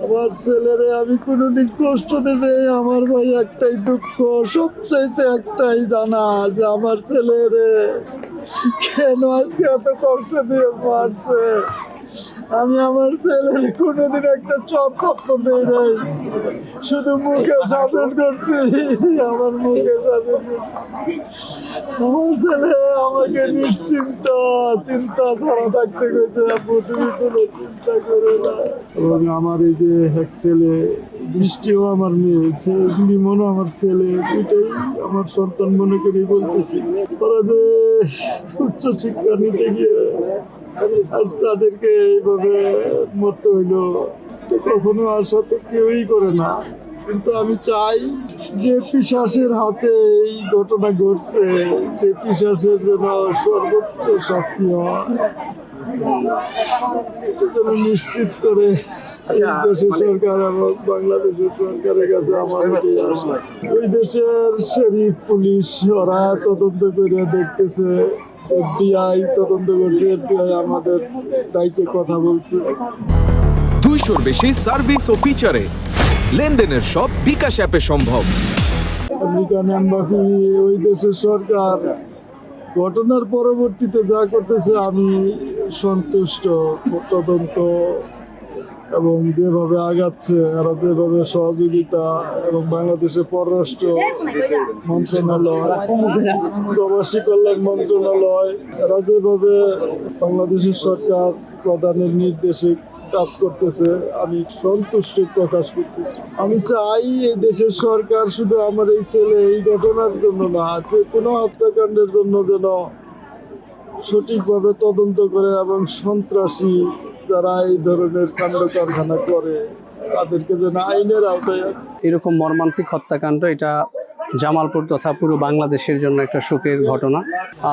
আমার ছেলেরে আমি কোনোদিন কষ্ট দেবে, আমার ভাই একটাই দুঃখ, সবচাইতে একটাই জানা যে আমার ছেলেরে কেন আজকে এত কষ্ট দিয়ে মারছে। আমি আমার ছেলের কোনোদিন একটা চপ থাপ্পড় দেই নাই, শুধু মুখে শাসন করছি, আমার মুখে শাসন করছি। আমার ছেলে আমাকে চিন্তা ছাড়া থাকতে গেছে। আপু তুমি কোনো চিন্তা করো না। এবং আমার এই যে এক ছেলে বৃষ্টিও আমার মেয়ে, লিমনও আমার ছেলে, দুইটাই আমার সন্তান মনে করি বলতেছি। ওরা যে উচ্চ শিক্ষা নিতে গিয়ে আজ তাদেরকে এইভাবে মরতে হইলো, তো কখনো আশা তো কেউই করে না। কিন্তু আমি চাই যে পিশাচের হাতে এই ঘটনা ঘটছে, যে পিশাচের জন্য সর্বোচ্চ শাস্তি হয় যেন নিশ্চিত করে এই দেশের সরকার এবং বাংলাদেশের সরকারের কাছে আমার ওই দেশের শরীফ পুলিশ ওরা তদন্ত করে দেখতেছে, FBI তদন্ত করছে, FBI আমাদের দায়িত্বে কথা বলছে। 200-র বেশি সার্ভিস ও ফিচারে লেনদেনের সব বিকাশ অ্যাপে সম্ভব। আমেরিকান এম্বাসি, ওই দেশের সরকার ঘটনার পরবর্তীতে যা করতেছে আমি সন্তুষ্ট। তদন্ত এবং যেভাবে আগাচ্ছে, এরা যেভাবে সহযোগিতা, এবং বাংলাদেশের পররাষ্ট্র মন্ত্রণালয়, প্রবাসী কল্যাণ মন্ত্রণালয়, এরা যেভাবে বাংলাদেশের সরকার প্রধানের নির্দেশে কাজ করতেছে, আমি সন্তুষ্টি প্রকাশ করতেছি। আমি চাই এই দেশের সরকার শুধু আমার এই ছেলে এই ঘটনার জন্য না, যে কোনো হত্যাকাণ্ডের জন্য যেন সঠিকভাবে তদন্ত করে এবং সন্ত্রাসী যারা এই ধরনের কাণ্ড কারখানা করে তাদেরকে যেন আইনের আওতায়। এরকম মর্মান্তিক হত্যাকাণ্ড এটা জামালপুর তথা পুরো বাংলাদেশের জন্য একটা শোকের ঘটনা।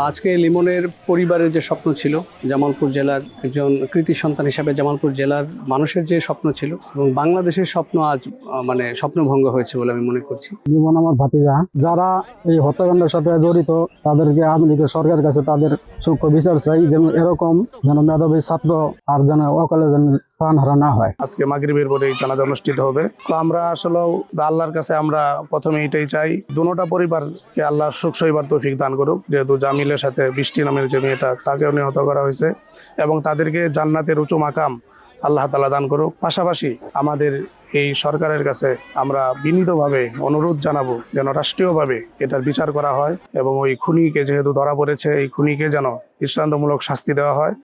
আজকে লিমনের পরিবারের যে স্বপ্ন ছিল, জামালপুর জেলার একজন কৃতি সন্তান হিসাবে জামালপুর জেলার মানুষের যে স্বপ্ন ছিল এবং বাংলাদেশের স্বপ্ন আজ মানে স্বপ্নভঙ্গ হয়েছে বলে আমি মনে করছি। লিমন আমার ভাতিজা, যারা এই হত্যাকাণ্ডের সাথে জড়িত তাদেরকে আওয়ামী লীগের সরকারের কাছে তাদের সূক্ষ্ম বিচার চাই, যেন এরকম মেধাবী ছাত্র আর যেন অকালে যেন প্রাণ হারা না হয়। আজকে মাগরিবের পরে এই জানাজা অনুষ্ঠিত হবে। তো আমরা আসলে আল্লাহর কাছে আমরা প্রথমে এটাই চাই, দুটোটা পরিবারকে আল্লাহ সুখ সইবার তৌফিক দান করুক। যেহেতু জামিলের সাথে বৃষ্টি নামের যে মেয়েটা, তাকেও নিহত করা হয়েছে, এবং তাদেরকে জান্নাতের উঁচু মাকাম আল্লাহ তাআলা দান করুক। পাশাপাশি আমাদের এই সরকারের কাছে আমরা বিনীতভাবে অনুরোধ জানাবো যেন রাষ্ট্রীয়ভাবে এটার বিচার করা হয়, এবং ওই খুনিকে যেহেতু ধরা পড়েছে, এই খুনিকে যেন দৃষ্টান্তমূলক শাস্তি দেওয়া হয়।